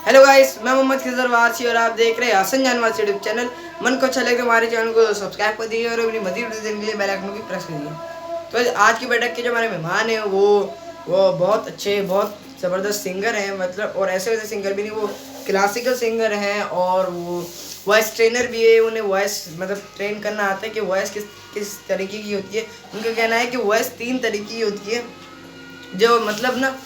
Hello guys, मैं मोहम्मद खिजर वारसी और आप देख रहे हैं हसन जान वारसी यूट्यूब चैनल। मन को अच्छा लगे तो हमारे चैनल को सब्सक्राइब कर दीजिए और अपनी मज़ीद वीडियो देखने के लिए बेल आइकन भी प्रेस कर दीजिए। तो आज की बैठक के जो हमारे मेहमान हैं वो बहुत अच्छे, बहुत ज़बरदस्त सिंगर हैं, मतलब और ऐसे वैसे सिंगर भी नहीं, वो क्लासिकल सिंगर हैं और वो वॉइस ट्रेनर भी है। उन्हें वॉइस मतलब ट्रेन करना आता है कि वॉइस किस किस तरीके की होती है। उनका कहना है कि वॉइस 3 तरीके की होती है, जो मतलब ना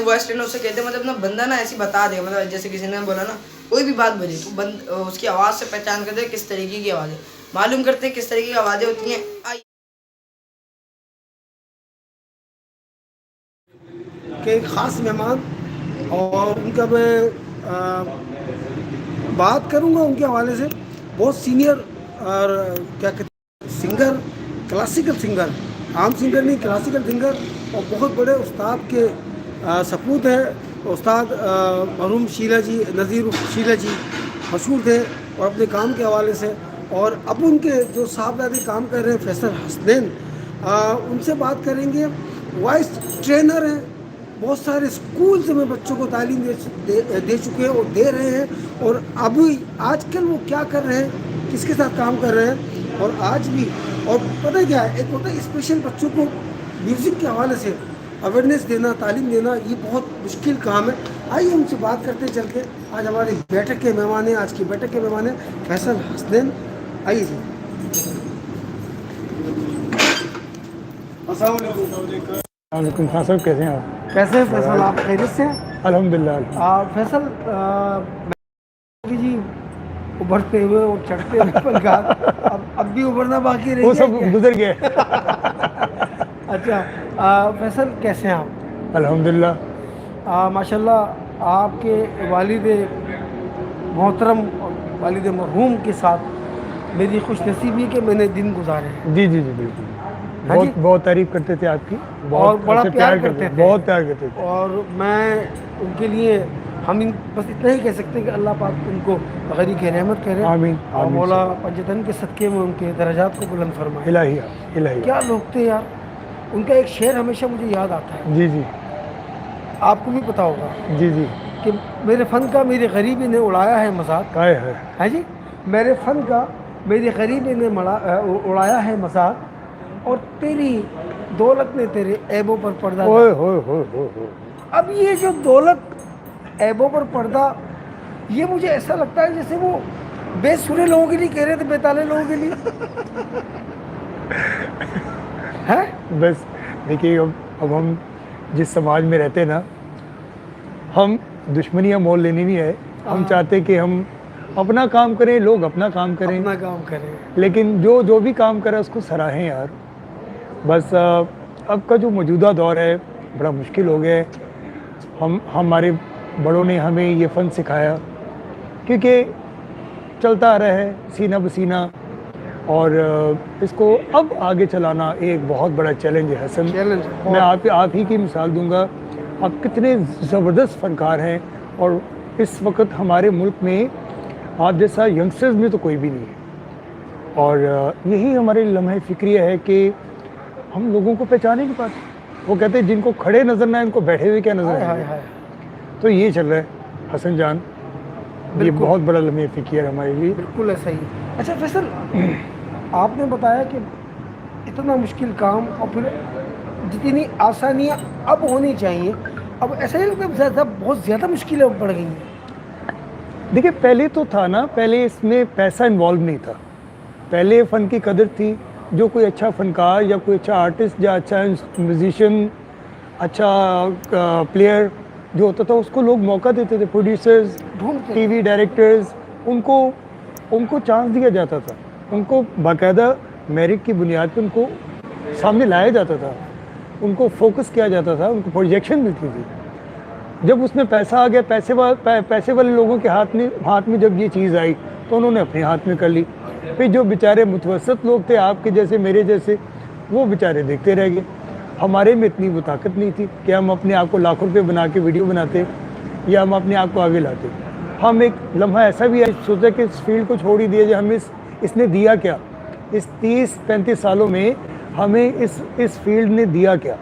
वॉइस ट्रेनर उसे कहते हैं, मतलब ना बंदा ना ऐसी बता देगा, मतलब जैसे किसी ने बोला ना कोई भी बात बोली तो उसकी आवाज़ से पहचान करते हैं किस तरीके की आवाज़ है, मालूम करते हैं किस तरीके की आवाज़ें होती हैं। के ख़ास मेहमान और उनका मैं बात करूंगा उनके हवाले से। बहुत सीनियर और क्या कहते हैं सिंगर, क्लासिकल सिंगर, आम सिंगर नहीं, क्लासिकल सिंगर और बहुत बड़े उस्ताद के सपूत है। उस्ताद मरहूम शीला जी, नज़ीर शीला जी मशहूर थे और अपने काम के हवाले से। और अब उनके जो साहबजादे काम कर रहे हैं फैसल हसनैन, उनसे बात करेंगे। वॉइस ट्रेनर हैं, बहुत सारे स्कूल से में बच्चों को तालीम दे चुके हैं और दे रहे हैं। और अभी आजकल वो क्या कर रहे हैं, किसके साथ काम कर रहे हैं और आज भी। और पता है क्या है, एक होता है स्पेशल बच्चों को म्यूज़िक के हवाले से अवेयरनेस देना, तालीम देना, ये बहुत मुश्किल काम है। आइए उनसे बात करते चल के। आज हमारी बैठक के मेहमान हैं, आज की बैठक के मेहमान हैं फैसल हसनैन। आइए जी। अस्सलाम वालेकुम। वालेकुम साहब, कैसे हैं आप? कैसे हैं फैसल, आप खैरियत से हैं? अल्हम्दुलिल्लाह। फैसल जी उभरते हुए और चढ़ते हुए पल का अब भी उभरना बाकी रह वो गया सब क्या? गुजर गए। अच्छा, फैसल कैसे हैं आप? अल्हम्दुलिल्लाह। माशाल्लाह आपके वालिद मोहतरम और वालिद मरहूम के साथ मेरी खुश नसीबी है कि मैंने दिन गुजारे हैं। जी जी जी, बिल्कुल। हाँ जी। बहुत बहुत तारीफ करते थे आपकी, और बहुत बड़ा आपसे प्यार करते थे, बहुत प्यार करते थे। और मैं उनके लिए बस इतना ही कह सकते हैं कि अल्लाह पाक उनको गनी की रहमत करे आमीन और आमीन। मौला पंजतन के सदक़े में उनके दर्जात को बुलंद फरमाए। इलाहिया इलाहिया। क्या लोग थे यार। उनका एक शेर हमेशा मुझे याद आता है, जी जी आपको भी पता होगा जी जी। कि मेरे फ़न का मेरी गरीबी ने उड़ाया है मजाक। काय है जी, मेरे फ़न का मेरी गरीबी ने उड़ाया है मजाक और तेरी दौलत ने तेरे ऐबों पर पर्दा ओए डाला। होए होए होए होए। अब ये जो दौलत, ऐबों पर पर्दा, ये मुझे ऐसा लगता है जैसे वो बेसुरे लोगों के लिए कह रहे थे, बेताले लोगों के लिए है। बस देखिए, अब हम जिस समाज में रहते हैं ना, हम दुश्मनियाँ मोल लेनी नहीं है। हम चाहते कि हम अपना काम करें, लोग अपना काम करें, अपना काम करें। लेकिन जो जो भी काम करे उसको सराहें यार। बस अब का जो मौजूदा दौर है बड़ा मुश्किल हो गया है। हमारे बड़ों ने हमें ये फ़न सिखाया, क्योंकि चलता आ रहा है सीना बसीना, और इसको अब आगे चलाना एक बहुत बड़ा चैलेंज है हसन। मैं आप ही की मिसाल दूंगा। आप कितने ज़बरदस्त फ़नकार हैं, और इस वक्त हमारे मुल्क में आप जैसा यंगस्टर्स में तो कोई भी नहीं है। और यही हमारे लम्हे फ़िक्रिया है कि हम लोगों को पहचाने नहीं पाते। वो कहते हैं जिनको खड़े नज़र ना आए उनको बैठे हुए क्या नज़र आए। तो ये चल रहा है हसन जान, ये बहुत बड़ा लम्हे फ़िक्रिया है हमारे लिए। बिल्कुल ऐसा ही। अच्छा फैसल, आपने बताया कि इतना मुश्किल काम और फिर जितनी आसानियाँ अब होनी चाहिए, अब ऐसा ही लगता है बहुत ज़्यादा मुश्किलें बढ़ गई हैं। देखिए, पहले तो था ना, पहले इसमें पैसा इन्वॉल्व नहीं था। पहले फ़न की कदर थी। जो कोई अच्छा फ़नकार या कोई अच्छा आर्टिस्ट या अच्छा म्यूज़िशियन, अच्छा प्लेयर जो होता था, उसको लोग मौका देते थे। प्रोड्यूसर्स, टीवी डायरेक्टर्स, उनको चांस दिया जाता था। उनको बाकायदा मेरिट की बुनियाद पर उनको सामने लाया जाता था, उनको फोकस किया जाता था, उनको प्रोजेक्शन मिलती थी। जब उसमें पैसा आ गया, पैसे वाले लोगों के हाथ में जब ये चीज़ आई तो उन्होंने अपने हाथ में कर ली। फिर जो बेचारे मुतवसत लोग थे, आपके जैसे मेरे जैसे, वो बेचारे देखते रह गए। हमारे में इतनी वो ताकत नहीं थी कि हम अपने आप को लाखों रुपये बना के वीडियो बनाते या हम अपने आप को आगे लाते। हम एक लम्हा ऐसा भी है सोचा कि इस फील्ड को छोड़ ही दिया जाए। हमें इसने दिया क्या, इस 30-35 सालों में हमें इस फील्ड ने दिया क्या।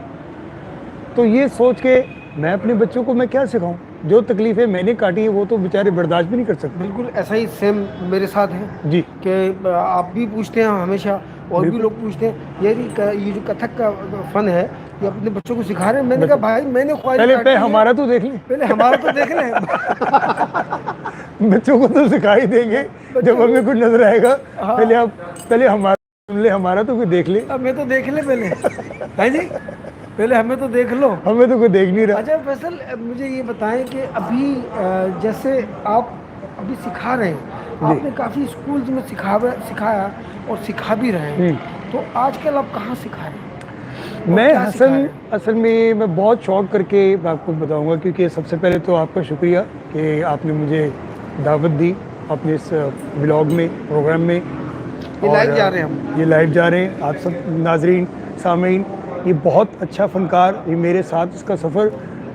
तो ये सोच के मैं अपने बच्चों को मैं क्या सिखाऊं। जो तकलीफ़ें मैंने काटी हैं वो तो बेचारे बर्दाश्त भी नहीं कर सकते। बिल्कुल ऐसा ही सेम मेरे साथ है जी कि आप भी पूछते हैं हमेशा, और भी लोग पूछते हैं ये जो कथक का फन है ये अपने बच्चों को सिखा रहे हैं। मैंने कहा भाई मैंने ख्वाहिश पहले काटी है, हमारा तो देख लें, पहले हमारा तो देख लें। बच्चों को तो सिखा ही देंगे जब हमें कुछ नजर आएगा। हाँ। पहले हमारा सुन ले, हमारा तो कोई देख ले। हमें तो देख ले पहले, है जी, पहले हमें तो देख लो। हमें तो कोई देख नहीं रहा। अच्छा फैसल, मुझे ये बताएं कि अभी जैसे आप अभी सिखा रहे हैं, आपने काफ़ी स्कूल्स में सिखाया और सिखा भी रहे हैं, तो आजकल आप कहाँ सिखा रहे हैं? और मैं क्या सिखा रहे हैं? असल में मैं बहुत शौक करके आपको बताऊंगा, क्योंकि सबसे पहले तो आपका शुक्रिया कि आपने मुझे दावत दी अपने इस ब्लॉग में, प्रोग्राम में। ये लाइव जा रहे हैं हम, ये लाइव जा रहे हैं, आप सब नाजरीन सामीन। ये बहुत अच्छा फनकार, ये मेरे साथ इसका सफ़र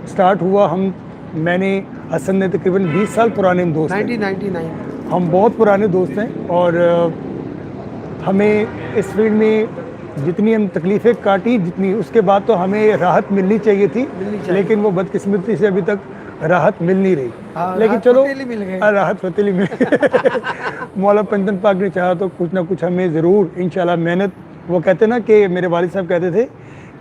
स्टार्ट हुआ। मैंने हसन ने तकरीबन 20 साल पुराने हम दोस्त हैं, 1999। हम बहुत पुराने दोस्त हैं, और हमें इस फील्ड में जितनी हम तकलीफ़ें काटी, जितनी उसके बाद तो हमें राहत मिलनी चाहिए थी, लेकिन वो बदकिस्मती से अभी तक राहत मिल नहीं रही। लेकिन चलो राहत फतेली मिल गई। मौला पंजन पाक ने चाहा तो कुछ ना कुछ हमें ज़रूर इंशाल्लाह मेहनत, वो कहते ना कि मेरे वालिद साहब कहते थे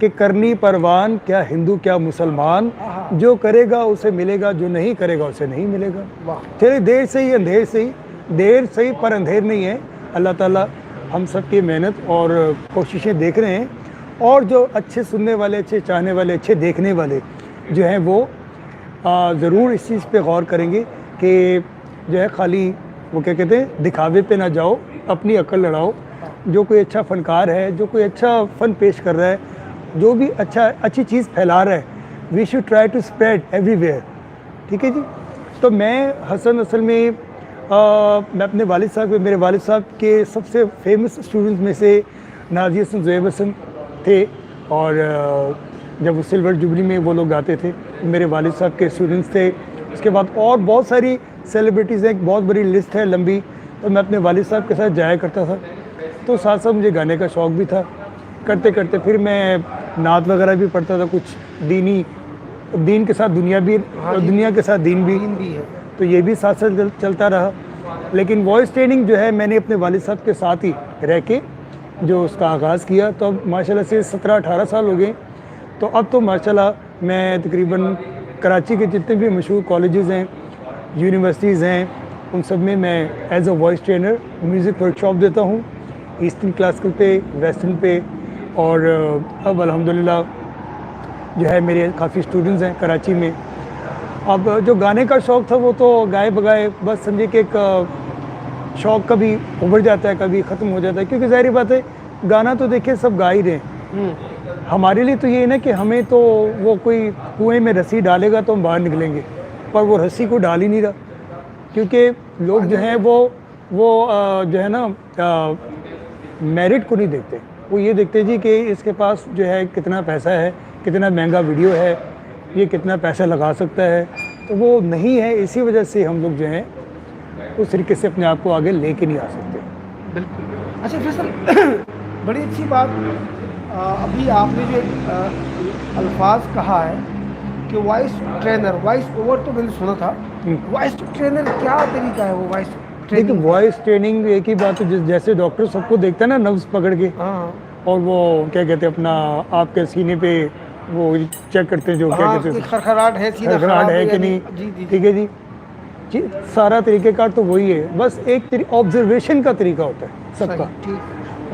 कि करनी परवान क्या हिंदू क्या मुसलमान, जो करेगा उसे मिलेगा, जो नहीं करेगा उसे नहीं मिलेगा। चलिए देर से ही अंधेर से ही, देर सही पर अंधेर नहीं है। अल्लाह ताला हम सब की मेहनत और कोशिशें देख रहे हैं, और जो अच्छे सुनने वाले, अच्छे चाहने वाले, अच्छे देखने वाले जो हैं वो ज़रूर इस चीज़ पे गौर करेंगे कि जो है खाली वो क्या कहते हैं दिखावे पे ना जाओ, अपनी अक्ल लड़ाओ। जो कोई अच्छा फ़नकार है, जो कोई अच्छा फ़न पेश कर रहा है, जो भी अच्छी चीज़ फैला रहा है, we should try to spread everywhere. ठीक है जी। तो मैं हसन असल में मैं अपने वालिद साहब के, मेरे वालिद साहब के सबसे फेमस स्टूडेंट्स में से नाज़ी हसन, ज़ुहैब हसन थे, और जब वो सिल्वर जुबली में वो लोग गाते थे मेरे वालिद साहब के स्टूडेंट्स थे। उसके बाद और बहुत सारी सेलिब्रिटीज़ हैं, एक बहुत बड़ी लिस्ट है लंबी। तो मैं अपने वालिद साहब के साथ जाया करता था, तो साथ साथ मुझे गाने का शौक़ भी था। करते करते फिर मैं नात वगैरह भी पढ़ता था, कुछ दीन के साथ दुनिया भी, और दुनिया के साथ दीन भी है, तो ये भी साथ साथ चलता रहा। लेकिन वॉइस ट्रेनिंग जो है मैंने अपने वालिद साहब के साथ ही रह के जो उसका आगाज़ किया, तो अब माशाल्लाह से 17-18 साल हो गए। तो अब तो माशाल्लाह मैं तकरीबन कराची के जितने भी मशहूर कॉलेजेस हैं, यूनिवर्सिटीज़ हैं, उन सब में मैं as a voice trainer music workshop देता हूँ, ईस्टर्न क्लासिकल पे, वेस्टर्न पे। और अब अल्हम्दुलिल्लाह जो है मेरे काफ़ी स्टूडेंट्स हैं कराची में। अब जो गाने का शौक़ था वो तो गाए बगाए बस समझे कि एक शौक़ कभी उभर जाता है, कभी ख़त्म हो जाता है, क्योंकि ज़ाहिर बात है गाना तो देखिए सब गा ही रहे हैं। हमारे लिए तो ये है ना कि हमें तो वो कोई कुएं में रस्सी डालेगा तो हम बाहर निकलेंगे, पर वो रस्सी को डाल ही नहीं रहा, क्योंकि लोग जो हैं वो जो है ना मेरिट को नहीं देखते, वो ये देखते जी कि इसके पास जो है कितना पैसा है, कितना महंगा वीडियो है, ये कितना पैसा लगा सकता है। तो वो नहीं है, इसी वजह से हम लोग जो हैं उस तरीके से अपने आप को आगे लेके नहीं आ सकते। बिल्कुल। अच्छा फैसल, बड़ी अच्छी बात अभी आपने जो अल्फाज कहा है कि वॉइस ट्रेनर, वॉइस ओवर तो मैंने सुना था, वॉइस ट्रेनर क्या तरीका है वो वॉइस देखिए वॉइस ट्रेनिंग एक ही बात है, जैसे डॉक्टर सबको देखता है ना नब्ज पकड़ के, और वो क्या कहते हैं अपना आपके सीने पे वो चेक करते हैं जो क्या कहते हैं खरखराहट है, खरखराहट है कि नहीं। ठीक है जी, सारा तरीक़ेकार तो वही है, बस एक ऑब्जर्वेशन का तरीका होता है सबका।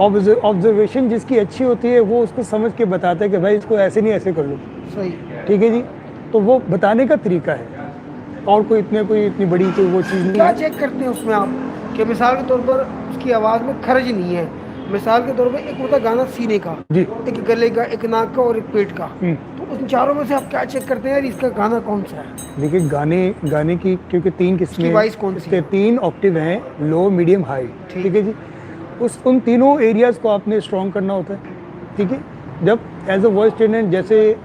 ऑब्जर्वेशन जिसकी अच्छी होती है वो उसको समझ के बताता है कि भाई इसको ऐसे नहीं ऐसे कर लो। सही। ठीक है जी, तो वो बताने का तरीका है, और कोई इतनी बड़ी कोई वो चीज़ नहीं। क्या चेक करते हैं उसमें आप कि मिसाल के तौर पर उसकी आवाज़ में खर्च नहीं है, मिसाल के तौर पर एक होता गाना सीने का जी, एक गले का, एक नाक का और एक पेट का, तो उन चारों में से आप क्या चेक करते हैं यार इसका गाना कौन सा है? देखिए गाने की क्योंकि 3 किस्में, वॉइस कौन सी है? 3 ऑक्टिव हैं, लो मीडियम हाई। ठीक है जी, उन तीनों एरियाज़ को आपने स्ट्रॉन्ग करना होता है। ठीक है, जब एज अ वॉइस ट्रेनर जैसे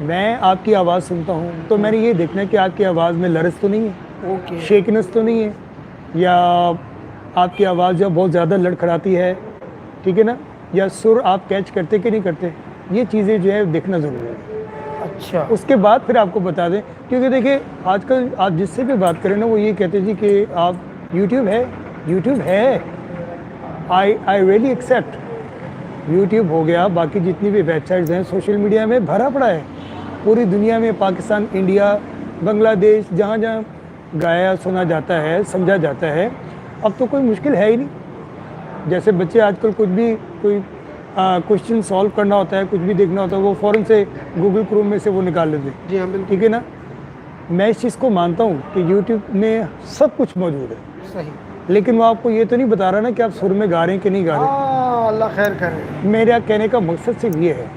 मैं आपकी आवाज़ सुनता हूँ तो मैंने ये देखना है कि आपकी आवाज़ में लरस तो नहीं है, शेकनेस तो नहीं है, या आपकी आवाज़ जब बहुत ज़्यादा लड़खड़ाती है, ठीक है ना, या सुर आप कैच करते कि नहीं करते, ये चीज़ें जो है देखना ज़रूरी है। अच्छा। उसके बाद फिर आपको बता दें, क्योंकि देखिए आजकल आप जिससे भी बात करें ना वो ये कहते जी कि आप यूट्यूब है। आई रियली एक्सेप्ट यूट्यूब हो गया, बाकी जितनी भी वेबसाइट्स हैं सोशल मीडिया में भरा पड़ा है। पूरी दुनिया में पाकिस्तान, इंडिया, बांग्लादेश, जहाँ जहाँ गाया सुना जाता है, समझा जाता है, अब तो कोई मुश्किल है ही नहीं। जैसे बच्चे आजकल कुछ भी कोई क्वेश्चन सॉल्व करना होता है, कुछ भी देखना होता है, वो फ़ौरन से गूगल क्रोम में से वो निकाल लेते हैं। जी हाँ बिल्कुल। ठीक है ना। मैं इस चीज़ को मानता हूँ कि यूट्यूब में सब कुछ मौजूद है, सही। लेकिन वो आपको ये तो नहीं बता रहा ना कि आप सुर में गा रहे हैं कि नहीं गा रहे। हाँ, अल्लाह खैर करे। मेरा कहने का मकसद सिर्फ ये है,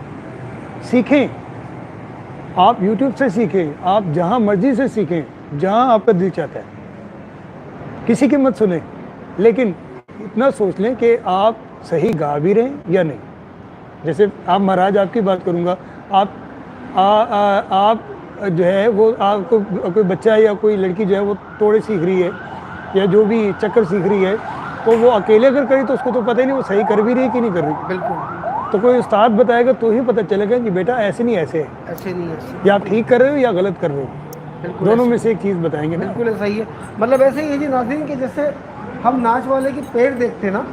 सीखें, आप यूट्यूब से सीखें, आप जहाँ मर्जी से सीखें, जहाँ आपका दिल चाहता है, किसी की मत सुने, लेकिन इतना सोच लें कि आप सही गा भी रहे हैं या नहीं। जैसे आप महाराज आपकी बात करूँगा, आप जो है वो आपको कोई बच्चा है या कोई लड़की जो है वो तोड़े सीख रही है या जो भी चक्कर सीख रही है, तो वो अकेले अगर करे तो उसको तो पता ही नहीं वो सही कर भी रही है कि नहीं कर रही। बिल्कुल। तो कोई उस्ताद बताएगा तो ही पता चलेगा कि बेटा ऐसे नहीं ऐसे है, ऐसे नहीं ऐसे। या आप ठीक कर रहे हो या गलत कर रहे हो। बिल्कुल दोनों में से एक चीज़ बताएंगे ना। बिल्कुल ऐसा ही है। मतलब ऐसे ही है जी नाज़रीन कि जैसे हम नाच वाले की पैर देखते हैं ना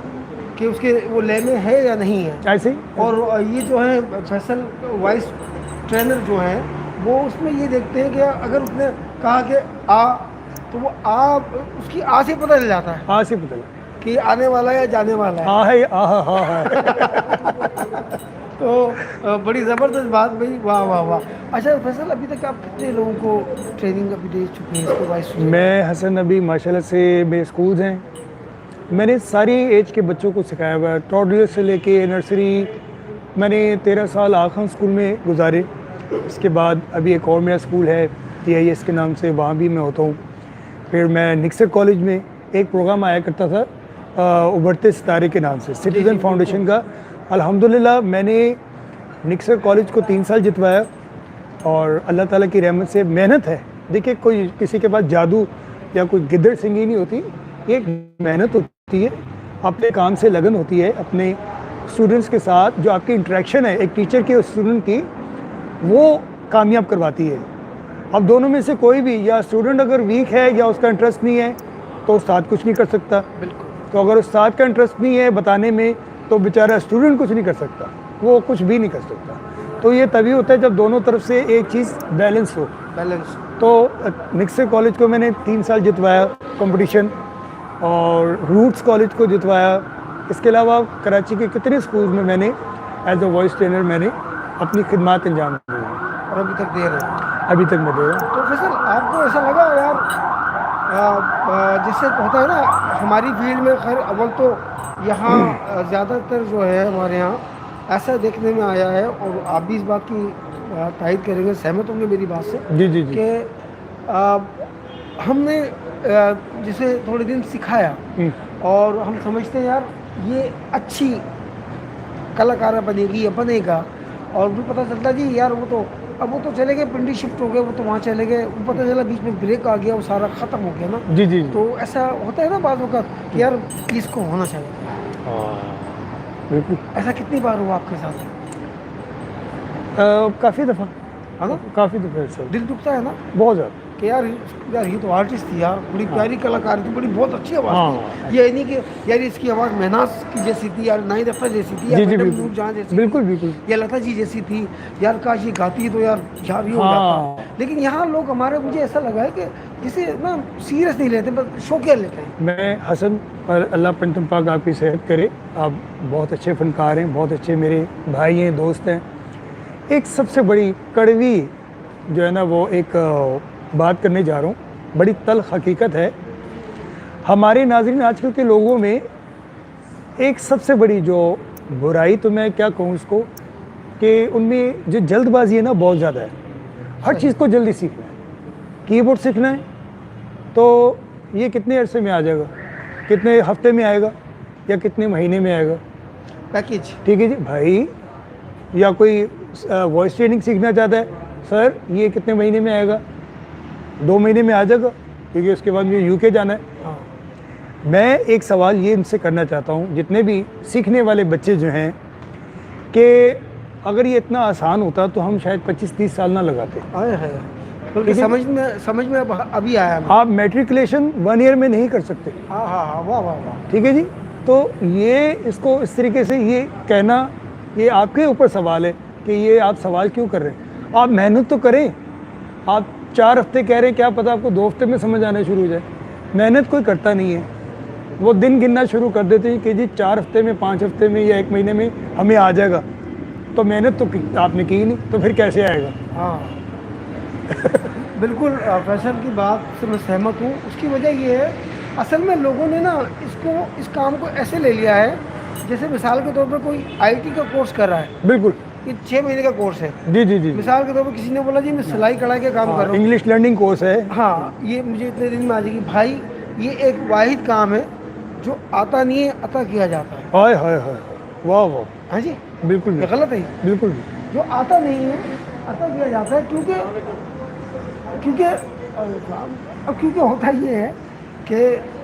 कि उसके वो लय में है या नहीं है, ऐसे ही और ये जो है फैसल वॉइस ट्रेनर जो है वो उसमें ये देखते हैं कि अगर उसने कहा कि आ, तो वो आ उसकी आ से पता चल जाता है हाँ से पता लगा कि आने वाला है या जाने वाला है। हाँ है हाँ है। तो बड़ी ज़बरदस्त बात भाई, वाह वाह वाह। अच्छा फैसल, अभी तक आप कितने लोगों को ट्रेनिंग अभी दे चुके हैं इसको वॉइस? मैं हसन अभी माशाल्लाह से मेरे स्कूल्स हैं, मैंने सारी एज के बच्चों को सिखाया हुआ है, टॉडलर से लेके नर्सरी। मैंने 13 साल आखन स्कूल में गुजारे। इसके बाद अभी एक और मेरा स्कूल है TIS के नाम से, वहाँ भी मैं होता हूँ। फिर मैं निक्सर कॉलेज में एक प्रोग्राम आया करता था उभरते सितारे के नाम से, सिटीज़न फाउंडेशन का। अल्हम्दुलिल्लाह मैंने निक्सर कॉलेज को 3 साल जितवाया, और अल्लाह ताला की रहमत से मेहनत है। देखिए कोई किसी के पास जादू या कोई गिद्दड़ सिंगी नहीं होती, एक मेहनत होती है, अपने काम से लगन होती है, अपने स्टूडेंट्स के साथ जो आपकी इंटरेक्शन है एक टीचर की और स्टूडेंट की, वो कामयाब करवाती है। अब दोनों में से कोई भी, या स्टूडेंट अगर वीक है या उसका इंटरेस्ट नहीं है तो उस्ताद कुछ नहीं कर सकता। बिल्कुल। तो अगर उस्ताद का इंटरेस्ट नहीं है बताने में तो बेचारा स्टूडेंट कुछ नहीं कर सकता, वो कुछ भी नहीं कर सकता। तो ये तभी होता है जब दोनों तरफ से एक चीज़ बैलेंस हो। बैलेंस। तो निक्सर कॉलेज को मैंने 3 साल जितवाया कंपटीशन, और रूट्स कॉलेज को जितवाया। इसके अलावा कराची के कितने स्कूल में मैंने एज अ वॉइस ट्रेनर मैंने अपनी खिदमत अंजाम दी है, और अभी तक दे रहे हैं। अभी तक मैं दे रहा हूँ। तो फैसल, आपको ऐसा लगा यार जिससे होता है ना हमारी फील्ड में, खैर अव्वल तो यहाँ ज़्यादातर जो है हमारे यहाँ ऐसा देखने में आया है, और आप भी इस बात की तायद करेंगे, सहमत होंगे मेरी बात से, जी जी जी। कि हमने जिसे थोड़े दिन सिखाया और हम समझते हैं यार ये अच्छी कलाकार बनेगी या बनेगा, और भी पता चलता जी यार वो तो चले गए, पिंडी शिफ्ट हो गए, वो तो वहाँ चले गए, वो पता चला बीच में ब्रेक आ गया, वो सारा ख़त्म हो गया ना। जी जी जी। तो ऐसा होता है ना बाद वक्त कि यार इसको होना चाहिए। बिल्कुल। ऐसा कितनी बार हुआ आपके साथ? काफ़ी दफ़ा, है ना? काफ़ी दफ़ा सर। दिल दुखता है ना बहुत ज़्यादा कि यार ये तो आर्टिस्ट थी यार, बड़ी प्यारी कलाकार थी, बड़ी बहुत अच्छी आवाज़ हाँ। थी। ये नहीं कि यार इसकी आवाज़ महनाज की जैसी थी, यार नाई दफ्तर जैसी थी, या जी जी मैडम बिल्कुल नूरजहां जैसी बिल्कुल थी, बिल्कुल। या लता जी जैसी थी, यार काश ये गाती तो यार ये हो हाँ। जाता। लेकिन यहाँ लोग हमारे, मुझे ऐसा लगा है कि जिसे ना सीरियस नहीं लेते, बस शौकिया लेते हैं। मैं हसन, और अल्लाह पंचम पाक आपकी सेहत करे, आप बहुत अच्छे फनकार हैं, बहुत अच्छे मेरे भाई हैं, दोस्त हैं। एक सबसे बड़ी कड़वी जो है ना वो एक बात करने जा रहा हूँ, बड़ी तल्ख हकीकत है। हमारे नाज़रीन आजकल के लोगों में एक सबसे बड़ी जो बुराई, तो मैं क्या कहूँ इसको, कि उनमें जो जल्दबाजी है ना बहुत ज़्यादा है। हर चीज़ को जल्दी सीखना है। कीबोर्ड सीखना है तो ये कितने अरसे में आ जाएगा, कितने हफ्ते में आएगा, या कितने महीने में आएगा पैकेज। ठीक है जी भाई। या कोई वॉइस ट्रेनिंग सीखना चाहता है, सर ये कितने महीने में आएगा, 2 महीने में आ जाएगा, क्योंकि उसके बाद मुझे UK जाना है। हाँ। मैं एक सवाल ये इनसे करना चाहता हूँ, जितने भी सीखने वाले बच्चे जो हैं, कि अगर ये इतना आसान होता तो हम शायद 25-30 साल ना लगाते। आए है, बल्कि समझ में अभी आया। आप मैट्रिकुलेशन 1 ईयर में नहीं कर सकते। हाँ हाँ हाँ, वाह वाह वाह। ठीक है जी। तो ये इसको इस तरीके से ये कहना, ये आपके ऊपर सवाल है कि ये आप सवाल क्यों कर रहे हैं। आप मेहनत तो करें। आप 4 हफ्ते कह रहे हैं, क्या पता आपको 2 हफ्ते में समझ आना शुरू हो जाए। मेहनत कोई करता नहीं है, वो दिन गिनना शुरू कर देते हैं कि जी 4 हफ्ते में, 5 हफ्ते में या 1 महीने में हमें आ जाएगा। तो मेहनत तो आपने की ही नहीं, तो फिर कैसे आएगा। हाँ बिल्कुल फैसल की बात से मैं सहमत हूँ। उसकी वजह ये है, असल में लोगों ने ना इस काम को ऐसे ले लिया है, जैसे मिसाल के तौर पर कोई आईटी का कोर्स कर रहा है। बिल्कुल, ये 6 महीने का कोर्स है। जी जी जी। मिसाल के तौर पर किसी ने बोला जी मैं सिलाई कढ़ाई का काम कर रहा हूँ, इंग्लिश लर्निंग कोर्स है। हाँ ये मुझे इतने दिन में आ जाएगी। भाई ये एक वाहिद काम है जो आता नहीं है, अता किया जाता है। हाय हाय हाय, वाह वाह, हाँ जी, बिल्कुल ये गलत है। बिल्कुल। जो आता नहीं है अता किया जाता है, क्योंकि क्योंकि होता ये है कि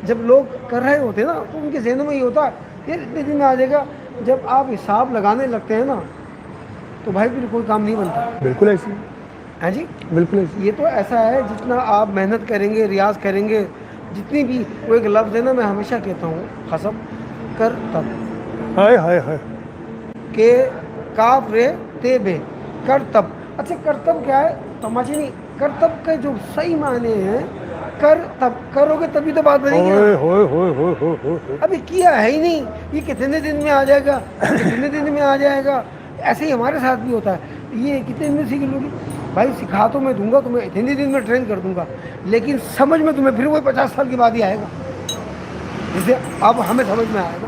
जब लोग कर रहे होते हैं ना, तो उनके जहनों में ये होता है यार इतने दिन में आ जाएगा। जब आप हिसाब लगाने लगते हैं ना, तो भाई फिर कोई काम नहीं बनता। बिल्कुल ऐसी, हाँ जी, बिल्कुल ऐसी। ये तो ऐसा है, जितना आप मेहनत करेंगे, रियाज करेंगे, जितनी भी, वो एक लफ्ज़ है ना, मैं हमेशा कहता हूँ, खसब कर तब, हाय हाय हाय, के काफ रे ते बे, कर तब। अच्छा करतब क्या है, तमाशे नहीं। करतब के जो सही माने हैं, कर तब, करोगे तभी तो बात बनेगी ना। होय होय होय होय होय होय। अभी किया है ही नहीं, ये कितने दिन में आ जाएगा, कितने दिन में आ जाएगा। ऐसे ही हमारे साथ भी होता है, ये कितने दिन में सीख लोगी। भाई सिखा तो मैं दूंगा तुम्हें, इतने दिन में ट्रेन कर दूंगा, लेकिन समझ में तुम्हें फिर वही 50 साल के बाद ही आएगा। जैसे अब हमें समझ में आया ना,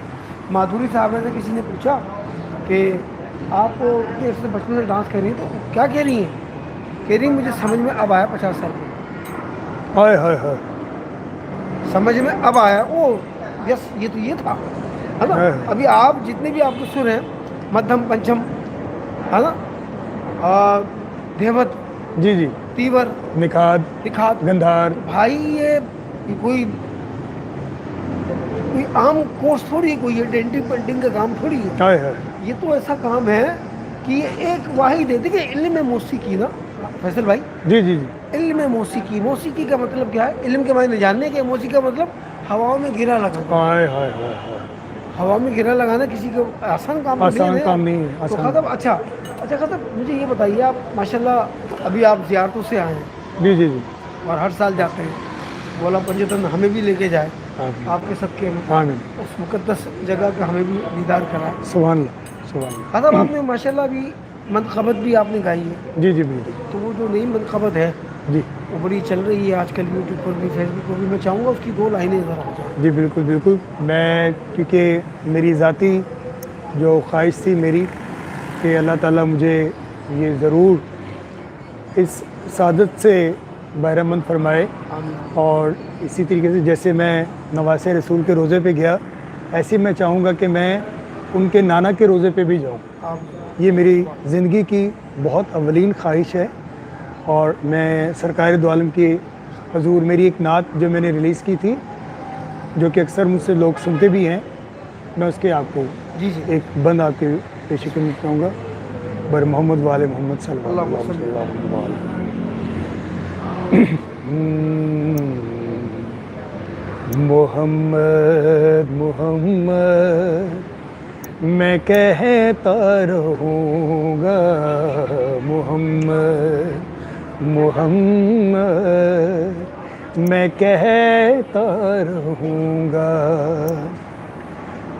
माधुरी साहब ने किसी ने पूछा कि आप ऐसे बचपन में डांस कर रही हैं, तो क्या कह रही हैं। कह रही मुझे समझ में अब आया 50 साल में। हाय हाय हाय, समझ में अब आया। ओ यस, ये तो ये था, है ना। अभी आप जितने भी आपके सुर हैं, मध्यम, पंचम, है ना, देवत, जी जी, तीवर, निखात, निखात, गंधार। भाई ये कोई आम कोर्स थोड़ी है, कोई ये डेंटिंग पेंटिंग का काम थोड़ी है। हाय हाय, ये तो ऐसा काम है कि ये एक वाहिद है। देखिए इल्म मौसीकी ना फैसल भाई, जी जी जी, इल्म मौसीकी, मौसीकी का मतलब क्या है, इल्म के मायने जानने के। मौसीकी का मतलब हवाओं में गिरा लगाना। हाय हाय हाय हाय, हवा में गिरा लगाना किसी को आसान काम आसान काम नहीं है, तो आसान। खत्म। अच्छा खत्म। मुझे ये बताइए, आप माशाल्लाह अभी आप ज़ियारतों से आए हैं जी जी जी, और हर साल जाते हैं, बोला पंजतन हमें भी लेके जाए आमीन आपके सबके में, आमीन, उस मुकद्दस जगह का हमें भी दीदार कराए। सुभान अल्लाह, सुभान अल्लाह। खत्म। आपने माशाल्लाह अभी मनक़बत भी आपने गाई है, जी जी बिल्कुल, तो वो जो नई मनक़बत है जी वो बड़ी चल रही है आजकल यूट्यूब पर भी, फेसबुक पर भी। मैं चाहूँगा उसकी 2 लाइनें ज़रा हो जाए। जी बिल्कुल बिल्कुल। मैं, क्योंकि मेरी ज़ाती जो ख्वाहिश थी मेरी कि अल्लाह ताला मुझे ये ज़रूर इस सादत से बहरामंद फरमाए, आमीन। और इसी तरीके से जैसे मैं नवासे रसूल के रोज़े पे गया, ऐसे मैं चाहूँगा कि मैं उनके नाना के रोज़े पे भी जाऊँ। आमीन। ये मेरी ज़िंदगी की बहुत अवलीन ख्वाहिश है। और मैं सरकार दो आलम की हजूर, मेरी एक नात जो मैंने रिलीज़ की थी, जो कि अक्सर मुझसे लोग सुनते भी हैं, मैं उसके आपको जी जी, एक बंद आपके पेश करना चाहूँगा। बर मोहम्मद वाले मोहम्मद सल्लल्लाहु अलैहि वसल्लम। मोहम्मद मोहम्मद मैं कहता रहूँगा, मोहम्मद मोहम्मद मैं कहता रहूँगा,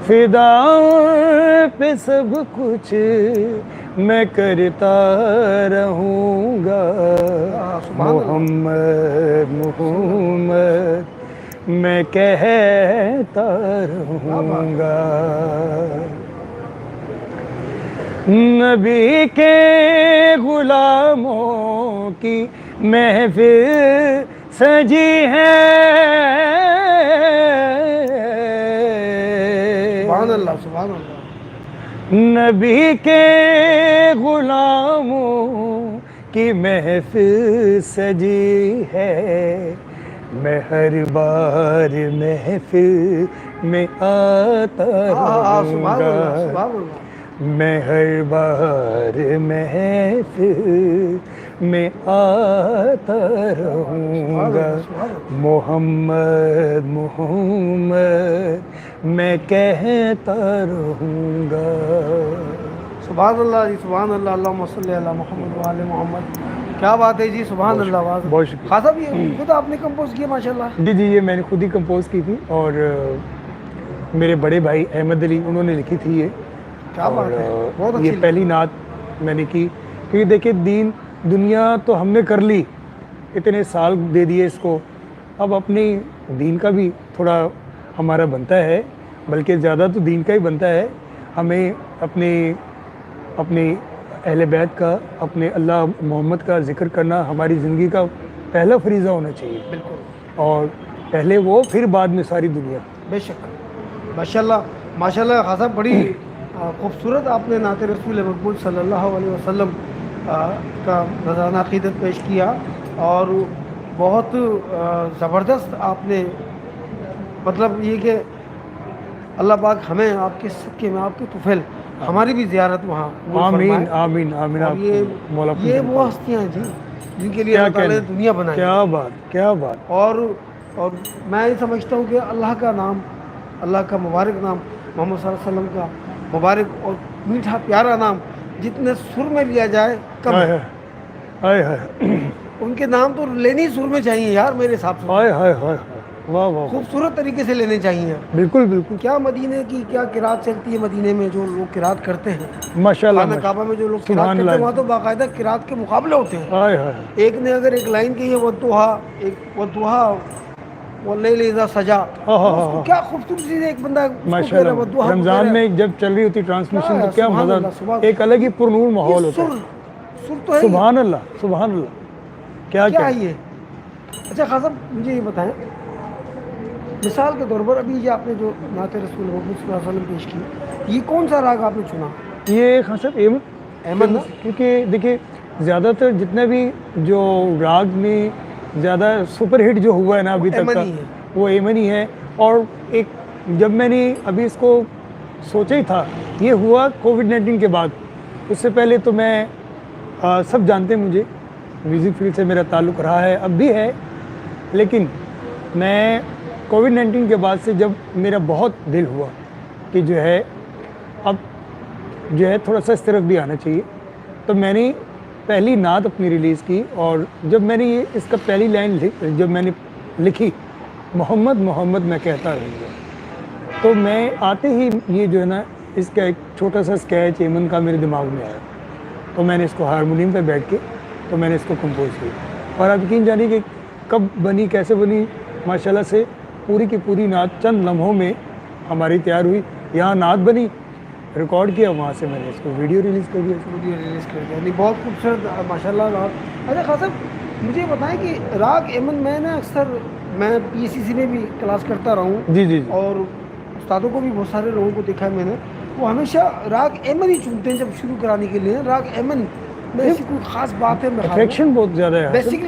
फिदा पे सब कुछ मैं करता रहूँगा, मोहम्मद मोहम्मद मैं कहता रहूँगा। नबी के गुलामों की महफिल सजी है, सुभान अल्लाह, सुभान अल्लाह। नबी के गुलामों की महफिल सजी है, मैं हर बार महफिल में आता सुभान रहूँगा, अल्लाह, सुभान अल्लाह। मैं हर बार महफिल में आता रहूँगा, मोहम्मद मोहम्मद मैं कहता रहूँगा। सुभान अल्लाह जी, सुभान अल्लाह, अल्लाहुम्मा सल्ली अला मोहम्मद व आले मोहम्मद। क्या बात है जी, सुभान अल्लाह। बहुत शुक्रिया। खान साहब ये खुद आपने कंपोज किया माशाल्लाह? जी जी, ये मैंने खुद ही कंपोज की थी और मेरे बड़े भाई अहमद अली उन्होंने लिखी थी ये। क्या बात है, बहुत ये अच्छी। पहली नात मैंने की, क्योंकि देखिए दीन दुनिया तो हमने कर ली, इतने साल दे दिए इसको, अब अपनी दीन का भी थोड़ा हमारा बनता है, बल्कि ज़्यादा तो दीन का ही बनता है। हमें अपने अपने अहले बैत का, अपने अल्लाह मोहम्मद का जिक्र करना हमारी ज़िंदगी का पहला फरीज़ा होना चाहिए। बिल्कुल, और पहले वो, फिर बाद में सारी दुनिया। बेशक। माशाल्लाह माशाल्लाह खान साहब, बड़ी खूबसूरत आपने नात रसूल मकबूल सल्लल्लाहु अलैहि वसल्लम का नज़राना अक़ीदत पेश किया और बहुत ज़बरदस्त आपने, मतलब ये कि अल्लाह पाक हमें आपके सदक़े में, आपके तुफ़ैल हमारी भी ज़ियारत वहाँ आमीन आमीन आमीन। और ये वो हस्तियाँ हैं जी जिनके लिए अल्लाह ताला ने दुनिया बनाई। क्या बात, क्या बात। और मैं ये समझता हूँ कि अल्लाह का नाम, अल्लाह का मुबारक नाम, मोहम्मद सल्लल्लाहु अलैहि वसल्लम का मुबारक और मीठा प्यारा नाम जितने सुर में लिया जाए कम है। हाय हाय, उनके नाम तो लेने ही सुर में चाहिए यार, मेरे हिसाब से। हाय हाय हाय, वाह वाह, खूबसूरत तरीके से लेने चाहिए। बिल्कुल बिल्कुल। क्या मदीने की क्या किरात चलती है, मदीने में जो लोग किरात करते हैं, माशाल्लाह खाना काबा में जो लोग किरात करते हैं, वहाँ तो बाकायदा किरात के मुकाबले होते हैं। हाय हाय, एक ने अगर एक लाइन कही है वद्दुहा, एक वद्दुहा वल्लैल सजा, उसको क्या खूबसूरती से एक बंदा उसको कह रहा है, माशाल्लाह। वद्दुहा को कह रमजान रहा है। में जब चल रही होती ट्रांसमिशन तो क्या सुभान मजा, अल्लाह, सुभान एक अलग ही पुरनूर माहौल ये होता है। सुर तो है ही। सुभान अल्लाह, सुभान अल्लाह, क्या क्या क्या है ये? अच्छा खान साहब, मुझे ये बताएं, मिसाल के तौर पर अभी ये आपने जो नात रसूल मोहम्मद सल्लल्लाहु अलैहि वसल्लम पेश की, ये कौन सा राग आपने चुना? ये खान साहब अहमद ना? क्योंकि देखिए ज़्यादातर जितने भी जो राग में ज़्यादा सुपर हिट जो हुआ है ना अभी तक का, एमन ही है। वो एमन ही है। और एक जब मैंने अभी इसको सोचा ही था, ये हुआ कोविड-19 के बाद। उससे पहले तो मैं सब जानते हैं मुझे, म्यूज़िक फील्ड से मेरा ताल्लुक़ रहा है, अब भी है। लेकिन मैं कोविड-19 के बाद से जब मेरा बहुत दिल हुआ कि जो है अब जो है थोड़ा सा इस तरफ भी आना चाहिए, तो मैंने पहली नात अपनी रिलीज़ की। और जब मैंने ये इसका पहली लाइन जब मैंने लिखी, मोहम्मद मोहम्मद मैं कहता रहूँगा, तो मैं आते ही ये जो है ना, इसका एक छोटा सा स्केच एमन का मेरे दिमाग में आया। तो मैंने इसको हारमोनियम पे बैठ के तो मैंने इसको कंपोज किया। और आप यकीन जानिए कि कब बनी, कैसे बनी, माशाल्लाह से पूरी की पूरी नात चंद लम्हों में हमारी तैयार हुई। यहाँ नात बनी, रिकॉर्ड किया, वहाँ से मैंने इसको वीडियो रिलीज़ कर दिया। वीडियो रिलीज़ कर दिया, नहीं बहुत खूबसूरत माशाल्लाह राग। अच्छा खान साहब, मुझे बताएं कि राग एमन, मैं ना अक्सर मैं पीसीसी में भी क्लास करता रहा हूँ जी जी जी। और उस्तादों को भी, बहुत सारे लोगों को देखा है मैंने, वो हमेशा राग एमन ही चुनते हैं जब शुरू कराने के लिए। राग एमन में ऐसी कोई ख़ास बात है? अट्रैक्शन बहुत ज़्यादा है। बेसिक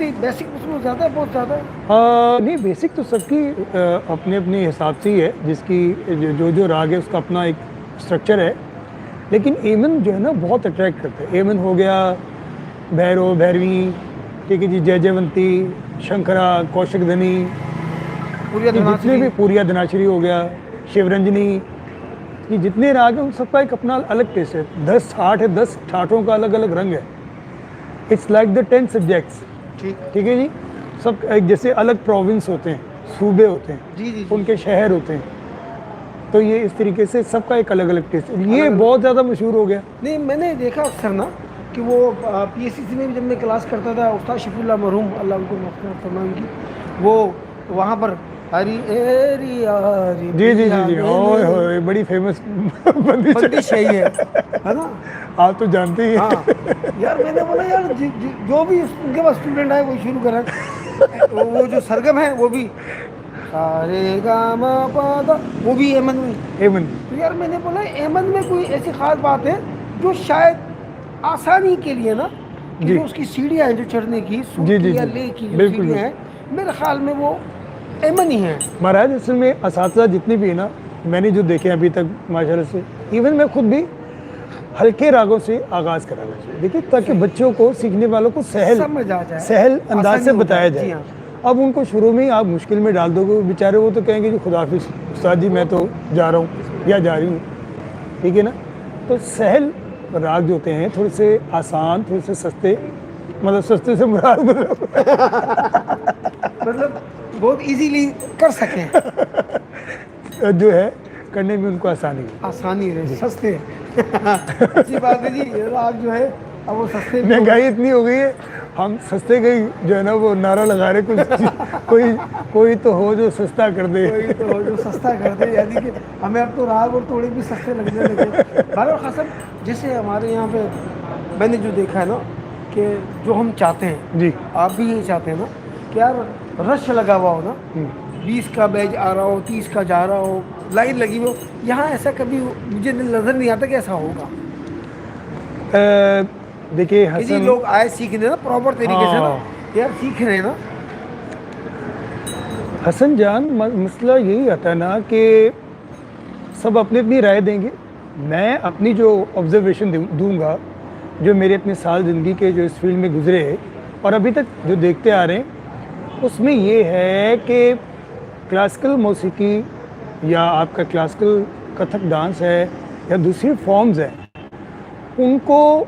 उसमें ज़्यादा है, बहुत ज़्यादा है। नहीं, बेसिक तो सबकी अपने अपने हिसाब से ही है, जिसकी जो राग है उसका अपना एक स्ट्रक्चर है। लेकिन एमन जो है ना बहुत अट्रैक्ट करता है। एमन हो गया, भैरव भैरवी, ठीक है जी, जय जयवंती, शंकरा, कौशिक धनी, जितने भी पूरिया धनाश्री हो गया, शिवरंजनी, ये जितने राग हैं उन सबका एक अपना अलग टेस्ट है। 10 ठाठ है, 10 ठाठों का अलग अलग रंग है। It's like the 10 subjects. ठीक है जी। सब एक जैसे अलग प्रोविंस होते हैं, सूबे होते हैं, जी। उनके शहर होते हैं, तो ये इस तरीके से सबका एक अलग अलग टेस्ट है। ये बहुत ज़्यादा मशहूर हो गया। नहीं, मैंने देखा अक्सर ना कि वो पीएससी में जब मैं क्लास करता था, उस्ताद शफीउल्लाह मरहूम, अल्लाह उनको मग़फ़िरत फरमाए उनकी, वो वहाँ पर हरी एरी यारी, जी जी जी जी, ओए बड़ी फेमस बंदिश है ना? आप तो जानते ही हैं। हाँ यार, मैंने बोला यार जो भी उनके पास स्टूडेंट आए वो शुरू करें। वो जो सरगम है वो भी सारे गामा पादा, वो भी एमन में। एमन। तो यार मैंने बोला एमन में कोई ऐसी ख़ास बात है जो शायद आसानी के लिए ना, कि जो उसकी सीढ़ियाँ हैं जो चढ़ने की, सूट की या ले की जो सीढ़ियाँ हैं, मेरे ख्याल में वो एमन ही है। महाराज असल में असातिज़ा जितने भी है ना, मैंने जो देखे अभी तक माशाल्लाह से, इवन मैं खुद भी हल्के रागों से आगाज़ कराना चाहिए, देखिए, ताकि बच्चों को, सीखने वालों को समझ आ जाए, सहल अंदाज आसानी से हो बताया जाए। जी जाए। हाँ। अब उनको शुरू में ही आप मुश्किल में डाल दोगे, बेचारे वो तो कहेंगे जी खुदाफिज उस्ताद जी, मैं तो जा रहा हूँ या जा रही हूँ, ठीक है ना। तो सहल राग जो होते हैं, थोड़े से आसान, थोड़े से सस्ते, मतलब सस्ते से मुराद मतलब बहुत इजीली कर सकें, जो है करने में उनको आसानी है। आसानी रहे, सस्ते। अच्छी बात है जी, ये राग जो है अब वो सस्ते भी हो महंगाई इतनी हो गई है, हम सस्ते का ही जो है ना वो नारा लगा रहे कुछ कोई तो हो जो सस्ता कर दे। कोई तो हो जो सस्ता कर दे, यानी कि हमें अब तो राग और तोड़े भी सस्ते लगने लगे। बहरहाल खासम, जैसे हमारे यहाँ पे मैंने जो देखा है ना, कि जो हम चाहते हैं, जी, आप भी ये चाहते हैं ना कि यार रश लगा हुआ हो ना, 20 का बैच आ रहा हो, 30 का जा रहा हो, लाइन लगी हो, यहाँ ऐसा कभी मुझे नज़र नहीं आता कि ऐसा होगा। देखिए किसी हसन, लोग आए सीखने ना प्रॉपर तरीके से ना, हाँ। कि यार सीख रहे हैं ना। हसन जान, मसला यही आता है ना कि सब अपनी अपनी राय देंगे, मैं अपनी जो ऑब्जर्वेशन दूंगा, जो मेरे अपने साल ज़िंदगी के जो इस फील्ड में गुजरे और अभी तक जो देखते आ रहे हैं, उसमें ये है कि क्लासिकल मौसीकी या आपका क्लासिकल कथक डांस है या दूसरी फॉर्म्स हैं, उनको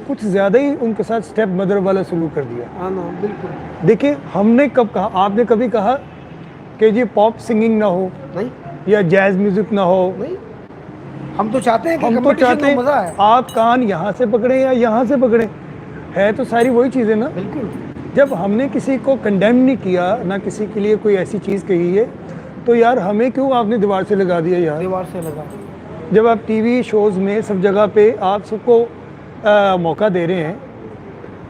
कुछ ज़्यादा ही उनके साथ स्टेप मदर वाला सलूक कर दिया। हाँ ना, बिल्कुल देखिए, हमने कब कहा, आपने कभी कहा कि जी पॉप सिंगिंग ना हो नहीं, या जैज़ म्यूज़िक ना हो, नहीं, हम तो चाहते हैं कि हम तो competition चाहते में हैं मज़ा है। आप कान यहाँ से पकड़े या यहाँ से पकड़े, है तो सारी वही चीज़ें ना। बिल्कुल, जब हमने किसी को कंडेम नहीं किया ना, किसी के लिए कोई ऐसी चीज़ कही है, तो यार हमें क्यों आपने दीवार से लगा दिया यार। दीवार से लगा। जब आप टीवी शोज़ में सब जगह पे आप सबको मौका दे रहे हैं,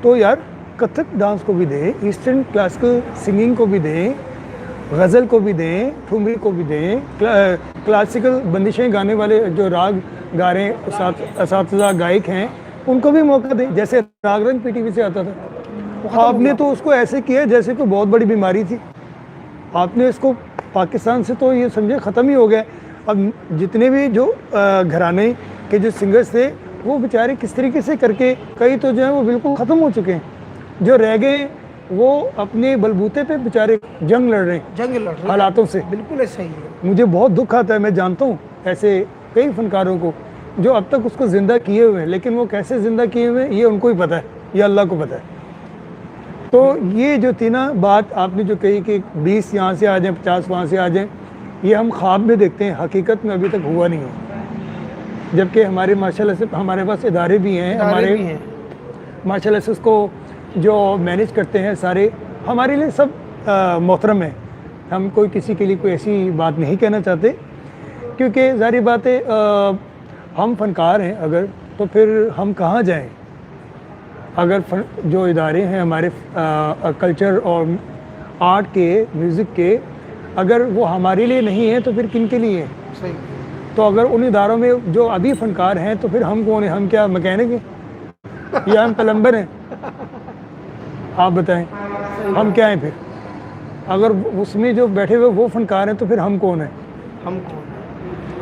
तो यार कथक डांस को भी दें, ईस्टर्न क्लासिकल सिंगिंग को भी दें, गज़ल को भी दें, ठुमरी को भी दें, क्लासिकल बंदिशें गाने वाले जो राग गा रहे हैं असातिज़ा गायक हैं, उनको भी मौका दें। जैसे राग रंग पीटीवी से आता था, आपने तो उसको ऐसे किया जैसे कोई बहुत बड़ी बीमारी थी। आपने इसको पाकिस्तान से तो ये समझे ख़त्म ही हो गया। अब जितने भी जो घराने के जो सिंगर्स थे, वो बेचारे किस तरीके से करके, कई तो जो है वो बिल्कुल ख़त्म हो चुके हैं, जो रह गए वो अपने बलबूते पे बेचारे जंग लड़ रहे हैं, जंग लड़ रहे हैं हालातों से। बिल्कुल ऐसा ही है। मुझे बहुत दुख आता है, मैं जानता हूँ ऐसे कई फनकारों को जो अब तक उसको ज़िंदा किए हुए हैं, लेकिन वो कैसे ज़िंदा किए हुए हैं ये उनको ही पता है, ये अल्लाह को पता है। तो ये जो थी ना बात आपने जो कही कि 20 यहाँ से आ जाएँ, 50 वहाँ से आ जाएँ, ये हम ख्वाब में देखते हैं, हकीकत में अभी तक हुआ नहीं है। जबकि हमारे माशाल्लाह से हमारे पास इदारे भी हैं, हमारे माशाल्लाह से उसको जो मैनेज करते हैं सारे, हमारे लिए सब मोहतरम है। हम कोई किसी के लिए कोई ऐसी बात नहीं कहना चाहते, क्योंकि ज़ाहिर बात है हम फनकार हैं अगर, तो फिर हम कहाँ जाएं। अगर जो इदारे हैं हमारे कल्चर और आर्ट के, म्यूज़िक के, अगर वो हमारे लिए नहीं है तो फिर किन के लिए है? सही। तो अगर उन इदारों में जो अभी फनकार हैं तो फिर हम कौन हैं? हम क्या मैकेनिक हैं या हम प्लम्बर हैं? आप बताएं, हम क्या हैं फिर? अगर उसमें जो बैठे हुए वो फनकार हैं तो फिर हम कौन हैं? हम कौन?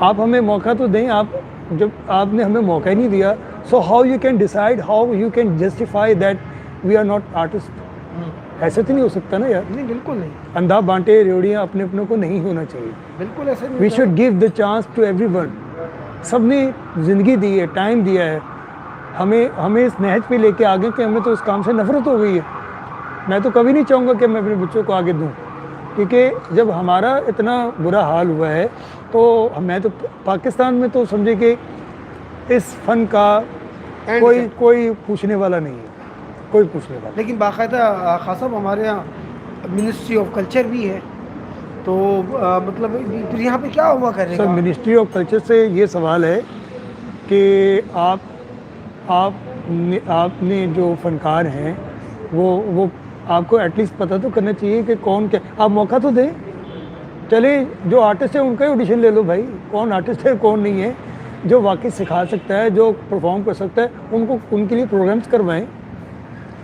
आप हमें मौका तो दें। आप जब आपने हमें मौका ही नहीं दिया, so how you can decide, how you can justify that we are not artist? ऐसे तो नहीं हो सकता ना यार। नहीं, बिल्कुल नहीं, अंधा बांटे रेवड़ियाँ अपने अपनों को नहीं होना चाहिए। बिल्कुल ऐसे नहीं। We should give the chance to everyone. सबने ज़िंदगी दी है, टाइम दिया है, हमें इस नहज पे लेके आगे कि हमें तो उस काम से नफरत हो गई है। मैं तो कभी नहीं चाहूँगा कि मैं अपने बच्चों को आगे दूँ, क्योंकि जब हमारा इतना बुरा हाल हुआ है तो मैं तो पाकिस्तान में तो समझे कि इस फन का कोई पूछने वाला नहीं है, कोई पूछने वाला। लेकिन बाकायदा खासा हमारे यहाँ मिनिस्ट्री ऑफ कल्चर भी है, तो मतलब फिर यहाँ पे क्या हुआ करेगा? सर, मिनिस्ट्री ऑफ कल्चर से ये सवाल है कि आपने जो फनकार हैं वो आपको एटलीस्ट पता तो करना चाहिए कि कौन क्या। आप मौका तो दें। चले जो आर्टिस्ट है उनका ही ऑडिशन ले लो भाई, कौन आर्टिस्ट है कौन नहीं है, जो वाकई सिखा सकता है, जो परफॉर्म कर सकता है, उनके लिए प्रोग्राम्स करवाएं।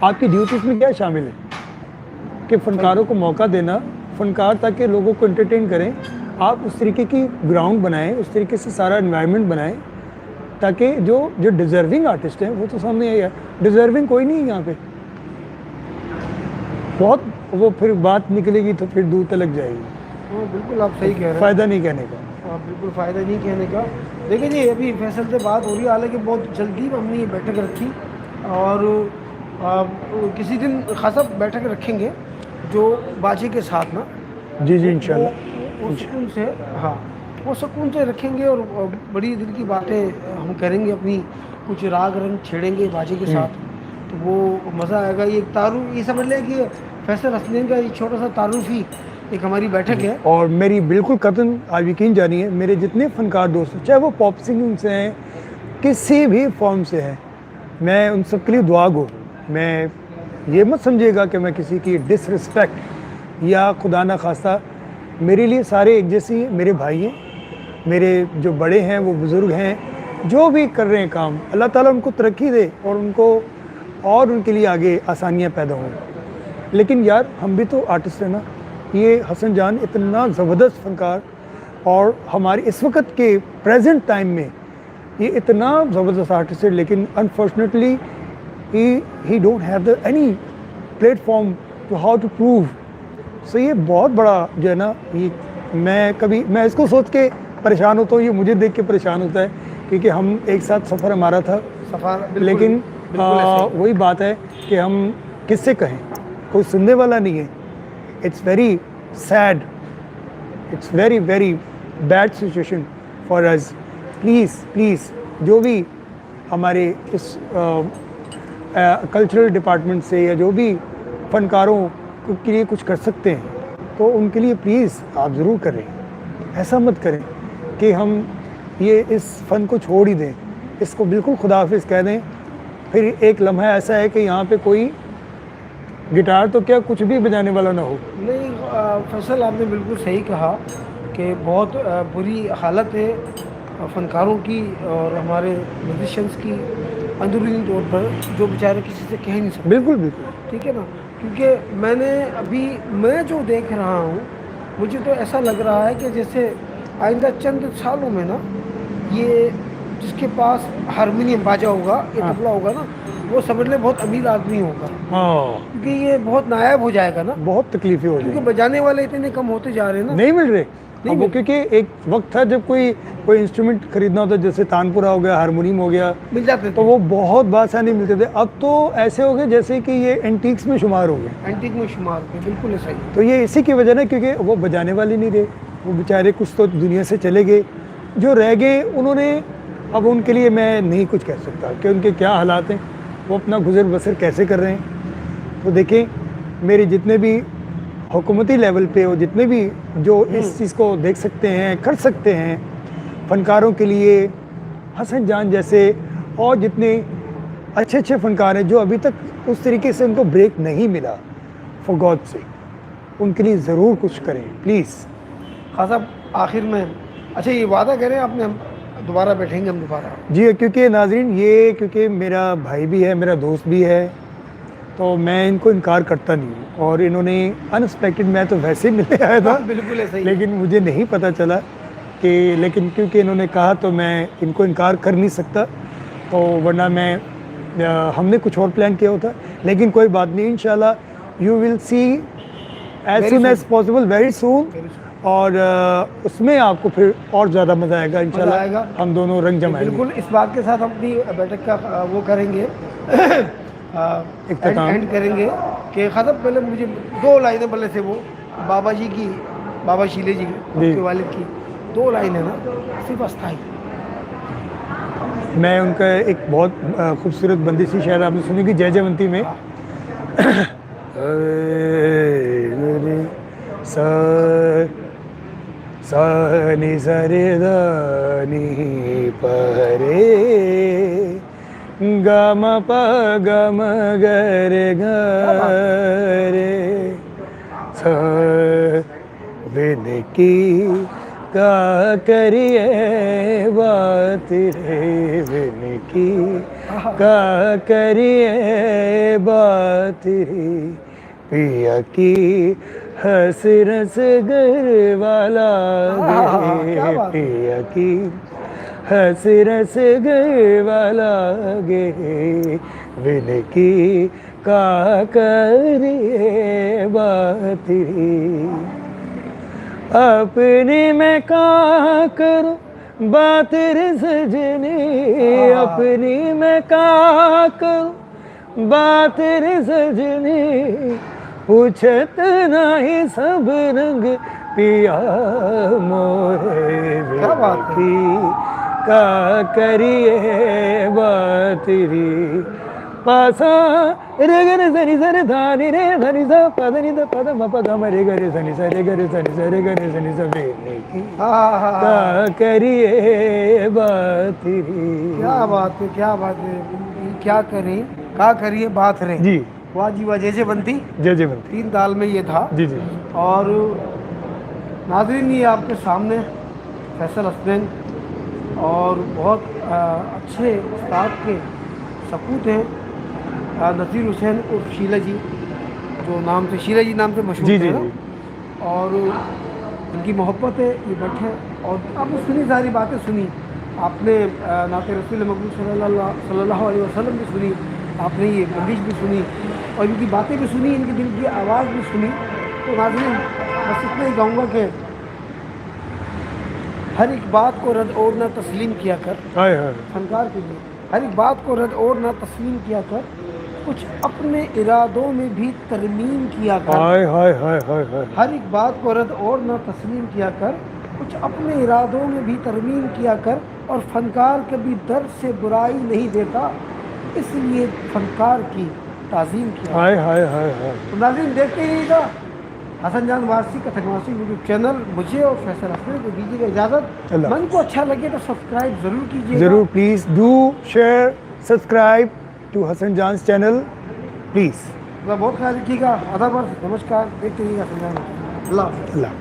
आपकी ड्यूटीज़ में क्या शामिल है कि फनकारों को मौका देना, फनकार ताकि लोगों को एंटरटेन करें। आप उस तरीके की ग्राउंड बनाएं, उस तरीके से सारा एनवायरनमेंट बनाएं ताकि जो जो डिज़र्विंग आर्टिस्ट हैं वो तो सामने आए यार। डिज़र्विंग कोई नहीं है यहाँ पे, बहुत वो फिर बात निकलेगी तो फिर दूर तक जाएगी। हाँ बिल्कुल आप सही कह रहे हैं। फ़ायदा नहीं कहने का। हाँ बिल्कुल फ़ायदा नहीं कहने का। देखिए जी अभी फैसल से बात हो रही है, हालांकि बहुत जल्दी हमने ये बैठक रखी और किसी दिन खासा बैठक रखेंगे जो बाजे के साथ ना। जी जी इंशाल्लाह। वो सुकून से, हाँ वो सुकून से रखेंगे और बड़ी दिल की बातें हम करेंगे, अपनी कुछ राग रंग छेड़ेंगे बाजे के साथ, तो वो मज़ा आएगा। ये तारुफ, ये समझ लें कि फैसल हसनैन का एक छोटा सा तारुफी एक हमारी बैठक है। और मेरी बिल्कुल कतन आप यकीन जानिए, मेरे जितने फ़नकार दोस्त हैं, चाहे वो पॉप सिंगिंग से हैं, किसी भी फॉर्म से हैं, मैं उन सब के लिए दुआ गो। मैं ये मत समझिएगा कि मैं किसी की डिसरिस्पेक्ट या खुदा ना खास्ता, मेरे लिए सारे एक जैसे ही हैं, मेरे भाई हैं, मेरे जो बड़े हैं वो बुज़ुर्ग हैं, जो भी कर रहे हैं काम, अल्लाह ताला उनको तरक्की दे और उनको और उनके लिए आगे आसानियाँ पैदा हों। लेकिन यार हम भी तो आर्टिस्ट हैं ना। ये हसन जान इतना ज़बरदस्त फ़नकार और हमारे इस वक्त के प्रेजेंट टाइम में ये इतना ज़बरदस्त आर्टिस्ट है, लेकिन unfortunately he don't have the any platform to how to prove. So ये बहुत बड़ा जो है ना, ये मैं इसको सोच के परेशान होता हूँ, ये मुझे देख के परेशान होता है, क्योंकि हम एक साथ सफ़र हमारा था। लेकिन वही बात है कि हम किससे कहें, कोई सुनने वाला नहीं है। It's very sad, it's very very bad situation for us. Please जो भी हमारे इस कल्चरल डिपार्टमेंट से या जो भी फ़नकारों के लिए कुछ कर सकते हैं तो उनके लिए प्लीज़ आप ज़रूर करें। ऐसा मत करें कि हम ये इस फ़न को छोड़ ही दें, इसको बिल्कुल खुदाफिज कह दें। फिर एक लम्हा ऐसा है कि यहाँ पे कोई गिटार तो क्या कुछ भी बजाने वाला ना हो। नहीं फैसल आपने बिल्कुल सही कहा कि बहुत बुरी हालत है फ़नकारों की और हमारे म्यूजिशियंस की अंदरूनी तौर पर, जो बेचारे किसी से कह नहीं सकते। बिल्कुल बिल्कुल ठीक है ना, क्योंकि मैं जो देख रहा हूँ, मुझे तो ऐसा लग रहा है कि जैसे आइंदा चंद सालों में ना, ये जिसके पास हारमोनियम बाजा होगा या तबला होगा ना, वो समझ ले बहुत अमीर आदमी होगा। हाँ, क्योंकि ये बहुत नायाब हो जाएगा ना, बहुत तकलीफें हो क्योंकि जाएगी, बजाने वाले इतने कम होते जा रहे हैं ना, नहीं मिल रहे। नहीं वो क्योंकि एक वक्त था जब कोई इंस्ट्रूमेंट खरीदना होता, जैसे तानपुरा हो गया, हारमोनियम हो गया, मिल जाते तो थे, वो बहुत बासानी मिलते थे। अब तो ऐसे हो गए जैसे कि ये एंटीक्स में शुमार हो गए। एंटीक में शुमार थे, बिल्कुल ऐसा ही। तो ये इसी की वजह ना, क्योंकि वो बजाने वाले नहीं रहे, वो बेचारे कुछ तो दुनिया से चले गए, जो रह गए उन्होंने, अब उनके लिए मैं नहीं कुछ कह सकता कि उनके क्या हालात हैं, वो अपना गुजर बसर कैसे कर रहे हैं। तो देखें, मेरे जितने भी हुकूमती लेवल पे और जितने भी जो इस चीज़ को देख सकते हैं, कर सकते हैं फ़नकारों के लिए, हसन जान जैसे और जितने अच्छे फ़नकार हैं जो अभी तक उस तरीके से उनको ब्रेक नहीं मिला, फॉर गॉड से, उनके लिए ज़रूर कुछ करें प्लीज़। खास साहब आखिर में, अच्छा ये वादा करें आपने, हम दोबारा बैठेंगे, हम दोबारा। जी, क्योंकि नाज़रीन ये, क्योंकि मेरा भाई भी है, मेरा दोस्त भी है, तो मैं इनको इनकार करता नहीं हूँ। और इन्होंने अनएक्सपेक्टेड, मैं तो वैसे ही मिलने आया था, बिल्कुल ऐसा ही, लेकिन मुझे नहीं पता चला कि, लेकिन क्योंकि इन्होंने कहा तो मैं इनको इनकार कर नहीं सकता, तो वरना हमने कुछ और प्लान किया होता। लेकिन कोई बात नहीं, इंशाल्लाह you will see as soon as possible, very soon. और उसमें आपको फिर और ज़्यादा मज़ा आएगा इंशाल्लाह, हम दोनों रंग जमाएंगे। बिल्कुल इस बात के साथ अपनी बैठक का वो करेंगे, एंड करेंगे कि ख़त्म। पहले मुझे 2 लाइनें बोले थे, वो बाबा जी की, बाबा शीले जी के वालिद की 2 लाइनें ना, सिर्फ अस्थाई। मैं उनका एक बहुत खूबसूरत बंदी सी शायद आपने सुनी कि जय जयवंती में, सा नि सा रे दा नि प रे ग म प ग म ग रे ग रे सा बिन की का करिए बात रे, बिन की का करिए बात रे, पिया की हंस रस घर वाला रे, पिया की हंस रस गए वाला गे विनकी का करिए बात अपनी मैं का करूं बात रे सजनी अपनी मैं का करूं बात रे सजनी पूछत नहीं सब रंग पिया मोरे क्या बात है। की का करिए बात री पासा रे गरे सनि सरे धानी रे धनि सा पद नि द पद म पद म रे गरे सनि सा रे गरे सनि सा रे गरे सनि सा बेने की का करिए बात री क्या बात है, क्या बात है। क्या करें, का करिए बात रे। जी वाह जी वाह, जैसे बनती जय जय बनती तीन ताल में ये था। जी जी और नाज़रीन, ये आपके सामने फैसल हसनैन और बहुत अच्छे उस्ताद के सपूत हैं नज़ीर हुसैन उर्फ शीला जी, जो नाम से शीला जी नाम से मशहूर जी है जी ना। जी और इनकी मोहब्बत है, ये बैठे और आपने सुनी, सारी बातें सुनी आपने, नाते रसूल मकबूल सल्लल्लाहु अलैहि वसल्लम भी सुनी आपने, ये बंदिश भी सुनी और इनकी बातें भी सुनी, इनकी दिल की आवाज़ भी सुनी। तो नाज़रीन, बस इतना ही कहूँगा कि हर एक बात को रद्द और न तस्लीम किया कर। हाय हाय फनकार के लिए हर एक बात को रद्द और न तस्लीम किया कर, कुछ अपने इरादों में भी तरमीम किया कर। हाय हाय हाय हाय हाय हर एक बात को रद्द और न तस्लीम किया कर, कुछ अपने इरादों में भी तरमीम किया कर। और फनकार कभी दर्द से बुराई नहीं देता, इसलिए फनकार की ताज़ीम किया। हाय हाय हाय हाय तो नाज़रीन, देखते रहिएगा हसन जान वारसी कथक वारसी यूट्यूब चैनल। मुझे और फैसल हसन को दीजिएगा इजाज़त। अल्लाह। मन को अच्छा लगे तो सब्सक्राइब ज़रूर कीजिएगा। जरूर please do share subscribe to Hasan जान's चैनल प्लीज अपना बहुत ख्याल रखिएगा। आदाब, नमस्कार, देखते रहिएगा हसन जान। अल्लाह हाफ़िज़। अल्लाह